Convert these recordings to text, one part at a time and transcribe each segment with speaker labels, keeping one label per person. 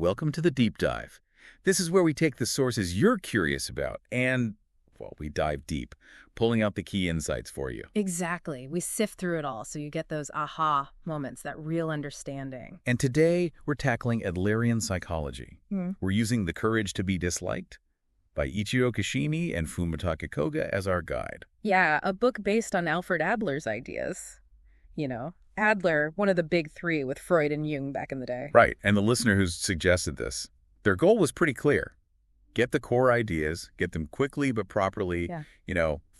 Speaker 1: welcome to the Deep Dive. This is where we take the sources you're curious about and, well, we dive deep, pulling out the key insights for you.
Speaker 2: Exactly. We sift through it all so you get those aha moments, that real understanding.
Speaker 1: And today, we're tackling Adlerian psychology.
Speaker 2: Hmm.
Speaker 1: We're using The Courage to be Disliked by Ichiro Kishimi and Fumitake Koga as our guide.
Speaker 2: Yeah, a book based on Alfred Adler's ideas. You know, Adler, one of the big three with Freud and Jung back in the day.
Speaker 1: Right, and the listener who's suggested this, their goal was pretty clear. Get the core ideas, get them quickly but properly,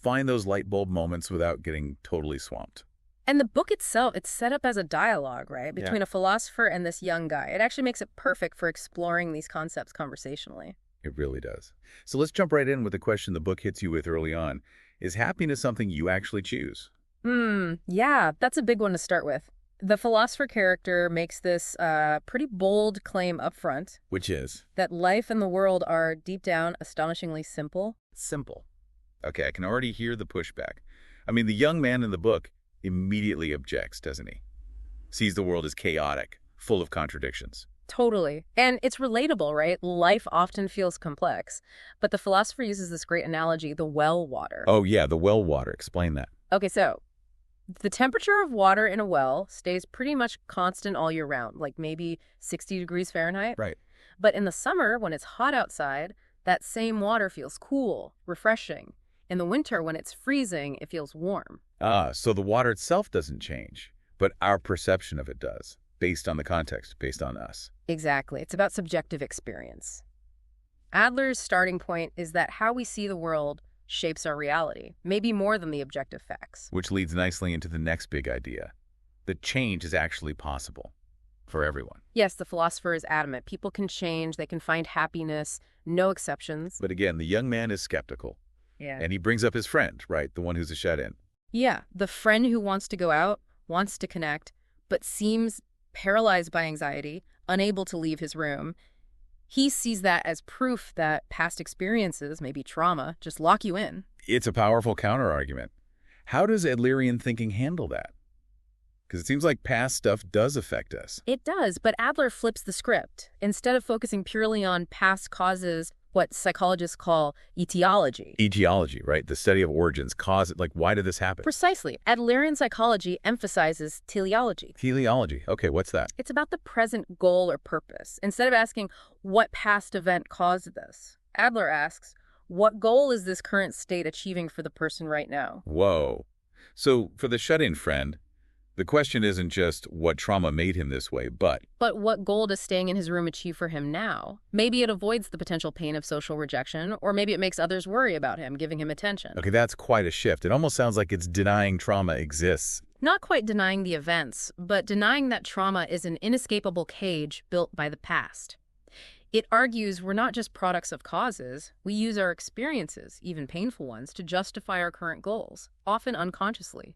Speaker 1: find those light bulb moments without getting totally swamped.
Speaker 2: And the book itself, it's set up as a dialogue, right, between a philosopher and this young guy. It actually makes it perfect for exploring these concepts conversationally.
Speaker 1: It really does. So let's jump right in with the question the book hits you with early on. Is happiness something you actually choose?
Speaker 2: Yeah, that's a big one to start with. The philosopher character makes this pretty bold claim up front.
Speaker 1: Which is?
Speaker 2: That life and the world are, deep down, astonishingly simple.
Speaker 1: Simple. Okay, I can already hear the pushback. I mean, the young man in the book immediately objects, doesn't he? Sees the world as chaotic, full of contradictions.
Speaker 2: Totally. And it's relatable, right? Life often feels complex. But the philosopher uses this great analogy, the well water.
Speaker 1: Oh, yeah, the well water. Explain that.
Speaker 2: Okay, so the temperature of water in a well stays pretty much constant all year round, like maybe 60 degrees Fahrenheit.
Speaker 1: Right.
Speaker 2: But in the summer, when it's hot outside, that same water feels cool, refreshing. In the winter, when it's freezing, it feels warm.
Speaker 1: So the water itself doesn't change, but our perception of it does, based on the context, based on us.
Speaker 2: Exactly. It's about subjective experience. Adler's starting point is that how we see the world shapes our reality, maybe more than the objective facts.
Speaker 1: Which leads nicely into the next big idea, that change is actually possible for everyone.
Speaker 2: Yes, the philosopher is adamant. People can change, they can find happiness, no exceptions.
Speaker 1: But again, the young man is skeptical.
Speaker 2: Yeah.
Speaker 1: And he brings up his friend, right? The one who's a shut-in.
Speaker 2: Yeah, the friend who wants to go out, wants to connect, but seems paralyzed by anxiety, unable to leave his room. He sees that as proof that past experiences, maybe trauma, just lock you in.
Speaker 1: It's a powerful counter-argument. How does Adlerian thinking handle that? Because it seems like past stuff does affect us.
Speaker 2: It does, but Adler flips the script. Instead of focusing purely on past causes, what psychologists call etiology.
Speaker 1: Etiology, right? The study of origins, cause, like why did this happen?
Speaker 2: Precisely. Adlerian psychology emphasizes teleology.
Speaker 1: Teleology. Okay, what's that?
Speaker 2: It's about the present goal or purpose. Instead of asking, what past event caused this? Adler asks, what goal is this current state achieving for the person right now?
Speaker 1: Whoa. So for the shut-in friend, the question isn't just what trauma made him this way, but
Speaker 2: what goal does staying in his room achieve for him now? Maybe it avoids the potential pain of social rejection, or maybe it makes others worry about him, giving him attention.
Speaker 1: Okay, that's quite a shift. It almost sounds like it's denying trauma exists.
Speaker 2: Not quite denying the events, but denying that trauma is an inescapable cage built by the past. It argues we're not just products of causes. We use our experiences, even painful ones, to justify our current goals, often unconsciously.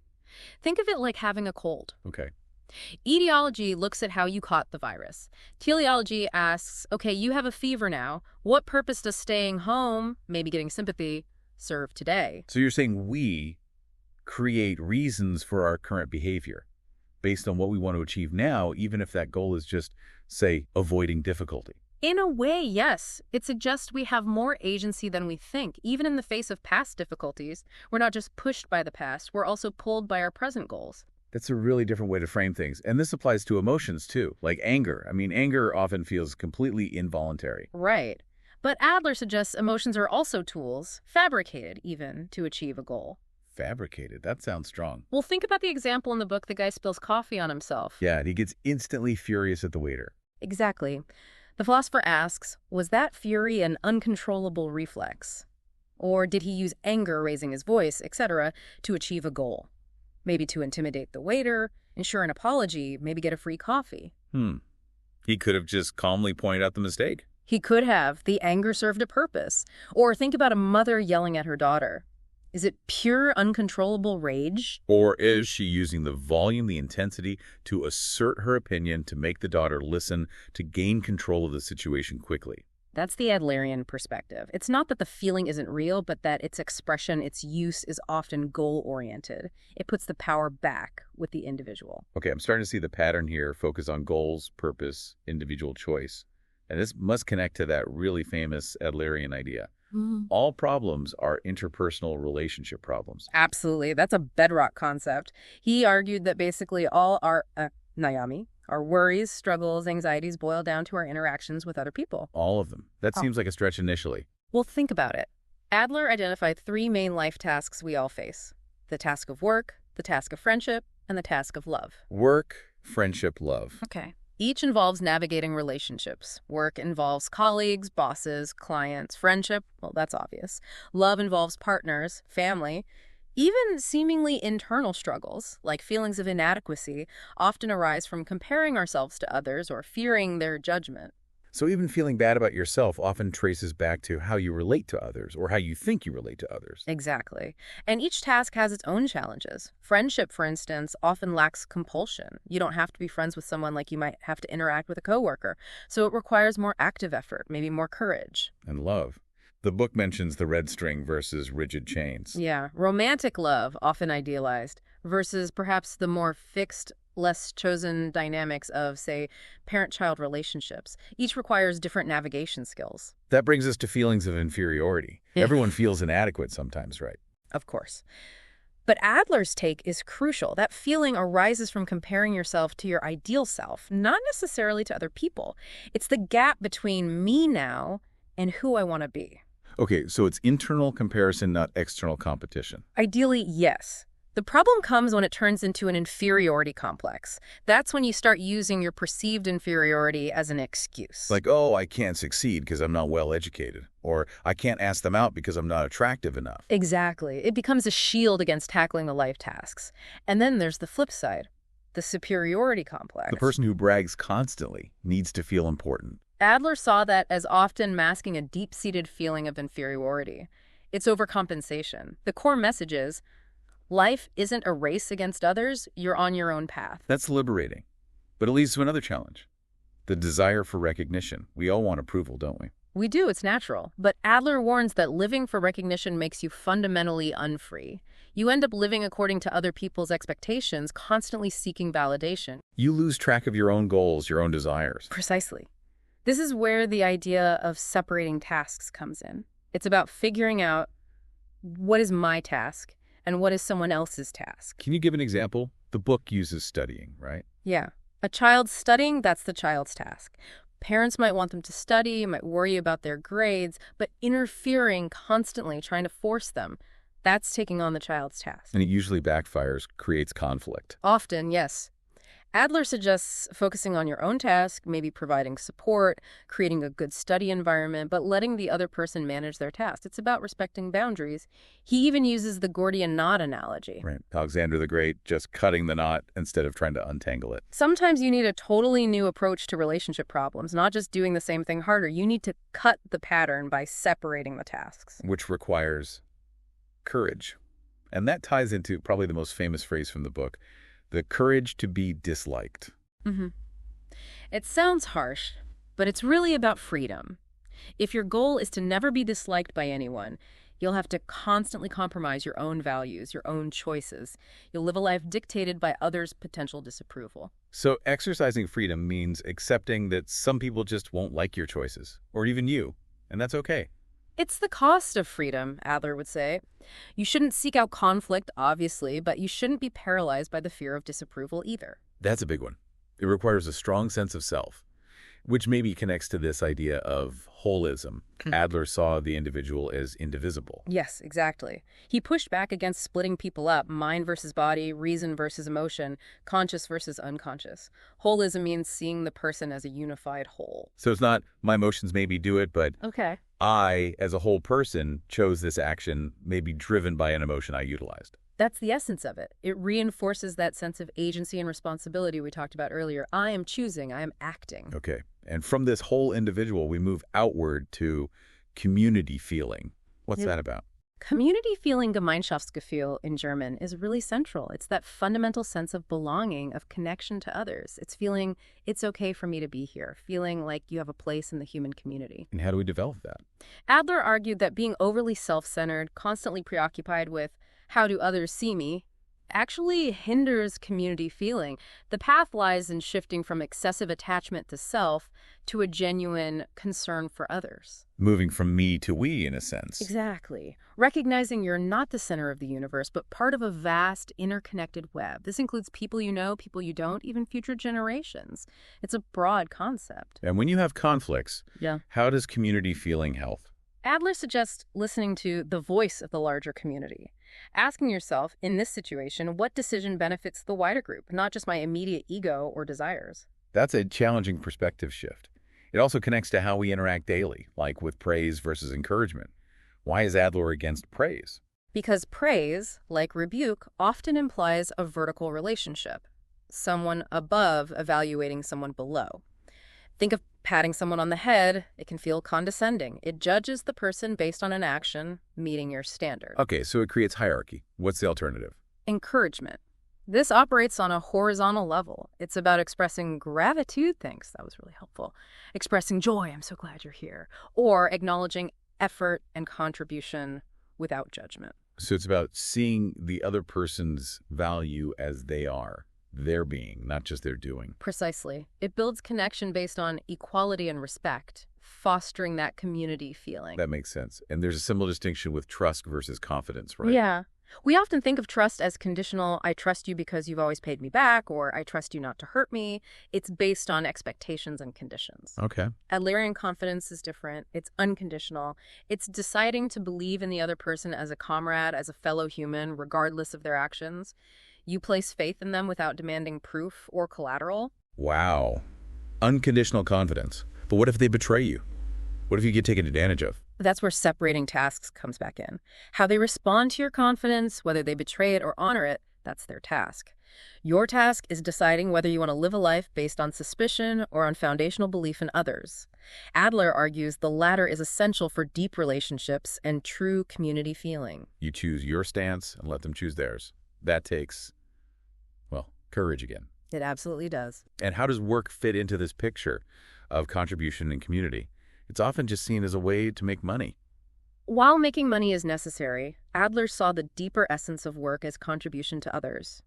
Speaker 2: Think of it like having a cold.
Speaker 1: Okay.
Speaker 2: Etiology looks at how you caught the virus. Teleology asks, okay, you have a fever now. What purpose does staying home, maybe getting sympathy, serve today?
Speaker 1: So you're saying we create reasons for our current behavior based on what we want to achieve now, even if that goal is just, say, avoiding difficulty.
Speaker 2: In a way, yes. It suggests we have more agency than we think. Even in the face of past difficulties, we're not just pushed by the past, we're also pulled by our present goals.
Speaker 1: That's a really different way to frame things. And this applies to emotions, too, like anger. I mean, anger often feels completely involuntary.
Speaker 2: Right. But Adler suggests emotions are also tools, fabricated even, to achieve a goal.
Speaker 1: Fabricated? That sounds strong.
Speaker 2: Well, think about the example in the book the guy spills coffee on himself.
Speaker 1: Yeah, and he gets instantly furious at the waiter.
Speaker 2: Exactly. The philosopher asks, was that fury an uncontrollable reflex? Or did he use anger, raising his voice, etc., to achieve a goal? Maybe to intimidate the waiter, ensure an apology, maybe get a free coffee.
Speaker 1: He could have just calmly pointed out the mistake.
Speaker 2: He could have. The anger served a purpose. Or think about a mother yelling at her daughter. Is it pure, uncontrollable rage?
Speaker 1: Or is she using the volume, the intensity, to assert her opinion, to make the daughter listen, to gain control of the situation quickly?
Speaker 2: That's the Adlerian perspective. It's not that the feeling isn't real, but that its expression, its use is often goal-oriented. It puts the power back with the individual.
Speaker 1: Okay, I'm starting to see the pattern here, focus on goals, purpose, individual choice. And this must connect to that really famous Adlerian idea.
Speaker 2: Mhm.
Speaker 1: All problems are interpersonal relationship problems.
Speaker 2: Absolutely. That's a bedrock concept. He argued that basically all our nayami, our worries, struggles, anxieties boil down to our interactions with other people.
Speaker 1: All of them. That
Speaker 2: Oh.
Speaker 1: seems like a stretch initially.
Speaker 2: Well, think about it. Adler identified 3 main life tasks we all face: the task of work, the task of friendship, and the task of love.
Speaker 1: Work, friendship, love.
Speaker 2: Okay. Each involves navigating relationships. Work involves colleagues, bosses, clients. Friendship, well, that's obvious. Love involves partners, family. Even seemingly internal struggles, like feelings of inadequacy, often arise from comparing ourselves to others or fearing their judgment.
Speaker 1: So even feeling bad about yourself often traces back to how you relate to others or how you think you relate to others.
Speaker 2: Exactly. And each task has its own challenges. Friendship, for instance, often lacks compulsion. You don't have to be friends with someone like you might have to interact with a coworker. So it requires more active effort, maybe more courage.
Speaker 1: And love. The book mentions the red string versus rigid chains.
Speaker 2: Yeah, romantic love, often idealized, versus perhaps the more fixed, less chosen dynamics of, say, parent-child relationships. Each requires different navigation skills.
Speaker 1: That brings us to feelings of inferiority.
Speaker 2: Yeah.
Speaker 1: Everyone feels inadequate sometimes, right?
Speaker 2: Of course. But Adler's take is crucial. That feeling arises from comparing yourself to your ideal self, not necessarily to other people. It's the gap between me now and who I want to be.
Speaker 1: Okay, so it's internal comparison, not external competition.
Speaker 2: Ideally, yes. The problem comes when it turns into an inferiority complex. That's when you start using your perceived inferiority as an excuse.
Speaker 1: Like, oh, I can't succeed because I'm not well educated. Or I can't ask them out because I'm not attractive enough.
Speaker 2: Exactly. It becomes a shield against tackling the life tasks. And then there's the flip side, the superiority complex.
Speaker 1: The person who brags constantly needs to feel important.
Speaker 2: Adler saw that as often masking a deep-seated feeling of inferiority. It's overcompensation. The core message is, life isn't a race against others, you're on your own path.
Speaker 1: That's liberating. But it leads to another challenge. The desire for recognition. We all want approval, don't we?
Speaker 2: We do, it's natural. But Adler warns that living for recognition makes you fundamentally unfree. You end up living according to other people's expectations, constantly seeking validation.
Speaker 1: You lose track of your own goals, your own desires.
Speaker 2: Precisely. This is where the idea of separating tasks comes in. It's about figuring out what is my task and what is someone else's task.
Speaker 1: Can you give an example? The book uses studying, right?
Speaker 2: Yeah. A child's studying, that's the child's task. Parents might want them to study, might worry about their grades, but interfering constantly, trying to force them, that's taking on the child's task.
Speaker 1: And it usually backfires, creates conflict.
Speaker 2: Often, yes. Adler suggests focusing on your own task, maybe providing support, creating a good study environment, but letting the other person manage their task. It's about respecting boundaries. He even uses the Gordian knot analogy.
Speaker 1: Right. Alexander the Great just cutting the knot instead of trying to untangle it.
Speaker 2: Sometimes you need a totally new approach to relationship problems, not just doing the same thing harder. You need to cut the pattern by separating the tasks.
Speaker 1: Which requires courage. And that ties into probably the most famous phrase from the book, the courage to be disliked.
Speaker 2: Mm-hmm. It sounds harsh, but it's really about freedom. If your goal is to never be disliked by anyone, you'll have to constantly compromise your own values, your own choices. You'll live a life dictated by others' potential disapproval.
Speaker 1: So exercising freedom means accepting that some people just won't like your choices, or even you, and that's okay.
Speaker 2: It's the cost of freedom, Adler would say. You shouldn't seek out conflict, obviously, but you shouldn't be paralyzed by the fear of disapproval either.
Speaker 1: That's a big one. It requires a strong sense of self, which maybe connects to this idea of holism. Adler saw the individual as indivisible.
Speaker 2: Yes, exactly. He pushed back against splitting people up, mind versus body, reason versus emotion, conscious versus unconscious. Holism means seeing the person as a unified whole.
Speaker 1: So it's not, my emotions maybe do it, but
Speaker 2: Okay.
Speaker 1: I, as a whole person, chose this action, maybe driven by an emotion I utilized.
Speaker 2: That's the essence of it. It reinforces that sense of agency and responsibility we talked about earlier. I am choosing, I am acting.
Speaker 1: Okay. And from this whole individual, we move outward to community feeling. What's that about?
Speaker 2: Community feeling, Gemeinschaftsgefühl in German, is really central. It's that fundamental sense of belonging, of connection to others. It's feeling it's okay for me to be here, feeling like you have a place in the human community.
Speaker 1: And how do we develop that?
Speaker 2: Adler argued that being overly self-centered, constantly preoccupied with how do others see me, actually hinders community feeling. The path lies in shifting from excessive attachment to self to a genuine concern for others.
Speaker 1: Moving from me to we, in a sense.
Speaker 2: Exactly. Recognizing you're not the center of the universe, but part of a vast, interconnected web. This includes people you know, people you don't, even future generations. It's a broad concept.
Speaker 1: And when you have conflicts,
Speaker 2: Yeah.
Speaker 1: how does community feeling help?
Speaker 2: Adler suggests listening to the voice of the larger community. Asking yourself, in this situation, what decision benefits the wider group, not just my immediate ego or desires?
Speaker 1: That's a challenging perspective shift. It also connects to how we interact daily, like with praise versus encouragement. Why is Adler against praise?
Speaker 2: Because praise, like rebuke, often implies a vertical relationship, someone above evaluating someone below. Think of patting someone on the head. It can feel condescending. It judges the person based on an action meeting your standard.
Speaker 1: Okay, so it creates hierarchy. What's the alternative?
Speaker 2: Encouragement. This operates on a horizontal level. It's about expressing gratitude, thanks, that was really helpful. Expressing joy, I'm so glad you're here. Or acknowledging effort and contribution without judgment.
Speaker 1: So it's about seeing the other person's value as they are, their being, not just their doing.
Speaker 2: Precisely. It builds connection based on equality and respect, fostering that community feeling.
Speaker 1: That makes sense. And there's a similar distinction with trust versus confidence, right?
Speaker 2: Yeah. We often think of trust as conditional. I trust you because you've always paid me back, or I trust you not to hurt me. It's based on expectations and conditions.
Speaker 1: Okay.
Speaker 2: Adlerian confidence is different. It's unconditional. It's deciding to believe in the other person as a comrade, as a fellow human, regardless of their actions. You place faith in them without demanding proof or collateral.
Speaker 1: Wow. Unconditional confidence. But what if they betray you? What if you get taken advantage of?
Speaker 2: That's where separating tasks comes back in. How they respond to your confidence, whether they betray it or honor it, that's their task. Your task is deciding whether you want to live a life based on suspicion or on foundational belief in others. Adler argues the latter is essential for deep relationships and true community feeling.
Speaker 1: You choose your stance and let them choose theirs. That takes, well, courage again.
Speaker 2: It absolutely does.
Speaker 1: And how does work fit into this picture of contribution and community? It's often just seen as a way to make money.
Speaker 2: While making money is necessary, Adler saw the deeper essence of work as contribution to others.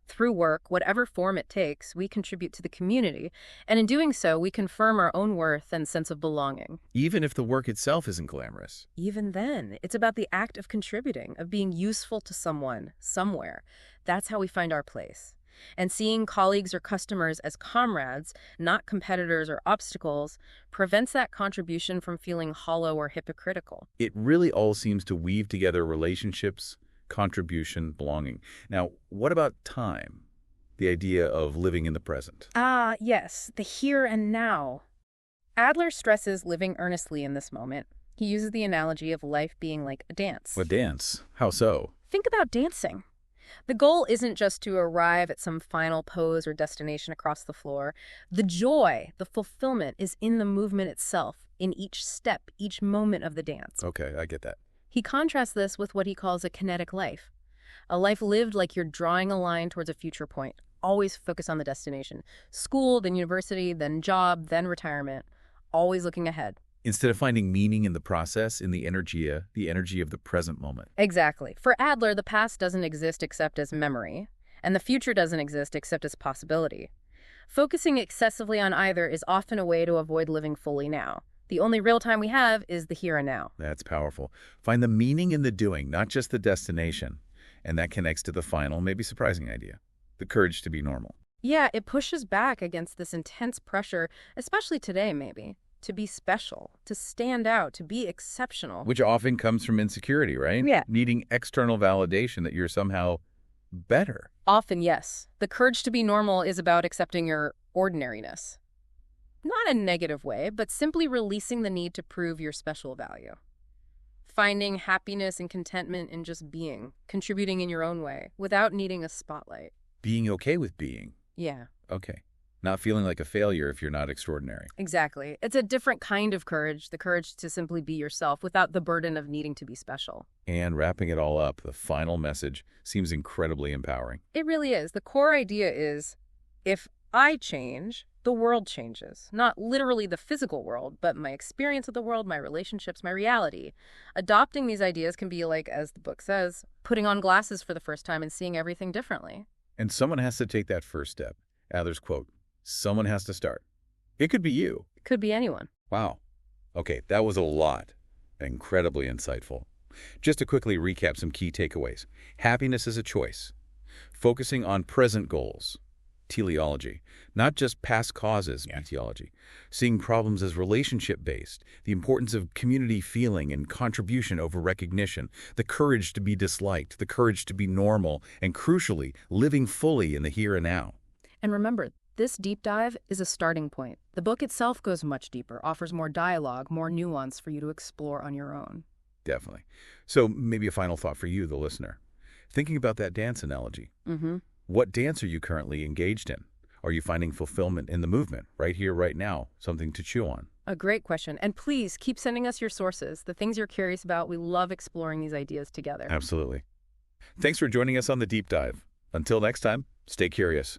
Speaker 2: Through work, whatever form it takes, we contribute to the community, and in doing so, we confirm our own worth and sense of belonging.
Speaker 1: Even if the work itself isn't glamorous.
Speaker 2: Even then, it's about the act of contributing, of being useful to someone, somewhere. That's how we find our place. And seeing colleagues or customers as comrades, not competitors or obstacles, prevents that contribution from feeling hollow or hypocritical.
Speaker 1: It really all seems to weave together relationships, contribution, belonging. Now, what about time? The idea of living in the present.
Speaker 2: Ah, yes, the here and now. Adler stresses living earnestly in this moment. He uses the analogy of life being like a dance.
Speaker 1: A dance? How so?
Speaker 2: Think about dancing. The goal isn't just to arrive at some final pose or destination across the floor. The joy, the fulfillment is in the movement itself, in each step, each moment of the dance.
Speaker 1: Okay, I get that.
Speaker 2: He contrasts this with what he calls a kinetic life. A life lived like you're drawing a line towards a future point. Always focus on the destination. School, then university, then job, then retirement. Always looking ahead.
Speaker 1: Instead of finding meaning in the process, in the energy of the present moment.
Speaker 2: Exactly. For Adler, the past doesn't exist except as memory, and the future doesn't exist except as possibility. Focusing excessively on either is often a way to avoid living fully now. The only real time we have is the here and now.
Speaker 1: That's powerful. Find the meaning in the doing, not just the destination. And that connects to the final, maybe surprising idea. The courage to be normal.
Speaker 2: Yeah, it pushes back against this intense pressure, especially today maybe. To be special, to stand out, to be exceptional.
Speaker 1: Which often comes from insecurity, right?
Speaker 2: Yeah.
Speaker 1: Needing external validation that you're somehow better.
Speaker 2: Often, yes. The courage to be normal is about accepting your ordinariness. Not in a negative way, but simply releasing the need to prove your special value. Finding happiness and contentment in just being, contributing in your own way, without needing a spotlight.
Speaker 1: Being okay with being.
Speaker 2: Yeah.
Speaker 1: Okay. Not feeling like a failure if you're not extraordinary.
Speaker 2: Exactly. It's a different kind of courage, the courage to simply be yourself without the burden of needing to be special.
Speaker 1: And wrapping it all up, the final message seems incredibly empowering.
Speaker 2: It really is. The core idea is, if I change, The world changes. Not literally the physical world, but my experience of the world, my relationships, my reality. Adopting these ideas can be like, as the book says, putting on glasses for the first time and seeing everything differently.
Speaker 1: And someone has to take that first step. Adler's quote, someone has to start. It could be you.
Speaker 2: It could be anyone.
Speaker 1: Wow. Okay, that was a lot. Incredibly insightful. Just to quickly recap some key takeaways. Happiness is a choice. Focusing on present goals. Teleology. Not just past causes, etiology. Seeing problems as relationship-based. The importance of community feeling and contribution over recognition. The courage to be disliked. The courage to be normal. And crucially, living fully in the here and now.
Speaker 2: And remember, this deep dive is a starting point. The book itself goes much deeper, offers more dialogue, more nuance for you to explore on your own.
Speaker 1: Definitely. So maybe a final thought for you, the listener. Thinking about that dance analogy. What dance are you currently engaged in? Are you finding fulfillment in the movement, right here, right now, something to chew on?
Speaker 2: A great question. And please keep sending us your sources, the things you're curious about. We love exploring these ideas together.
Speaker 1: Absolutely. Thanks for joining us on the deep dive. Until next time, stay curious.